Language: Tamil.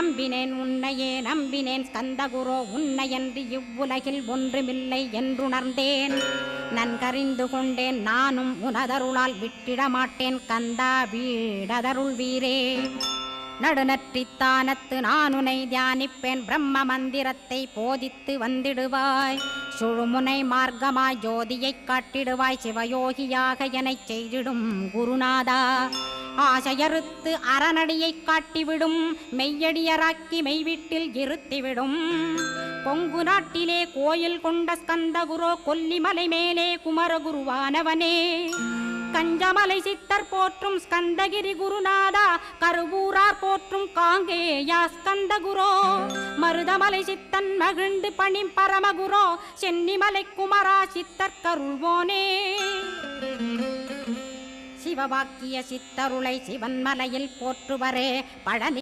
நம்பினேன் உன்னையே நம்பினேன் ஸ்கந்தகுரோ உன்னையன்றி இவ்வுலகில் ஒன்றுமில்லை என்றுணர்ந்தேன். நன்கறிந்து கொண்டேன் நானும் உனதருளால் விட்டிட மாட்டேன் கந்தா வீடதருள் வீரே. நடுநற்றித்தானத்து நான் உனை தியானிப்பேன் பிரம்ம மந்திரத்தை போதித்து வந்திடுவாய். சுழுமுனை மார்க்கமாய் ஜோதியைக் காட்டிடுவாய் சிவயோகியாக எனச் செய்திடும் குருநாதா. ஆசையறுத்து அறநடியைக் காட்டிவிடும் மெய்யடியராக்கி மெய்வீட்டில் இருத்திவிடும். கொங்கு நாட்டிலே கோயில் கொண்ட ஸ்கந்தகுரோ கொல்லிமலை மேலே குமரகுருவானவனே. கஞ்சமலை சித்தர் போற்றும் ஸ்கந்தகிரி குருநாதா கருவூரார் போற்றும் காங்கேயா ஸ்கந்தகுரோ. மருதமலை சித்தன் மகிழ்ந்து பணி பரமகுரோ சென்னிமலை குமரா சித்தர் கருள்வோனே. சிவவாக்கிய சித்தருளை சிவன்மலையில் போற்றுவரே பழனி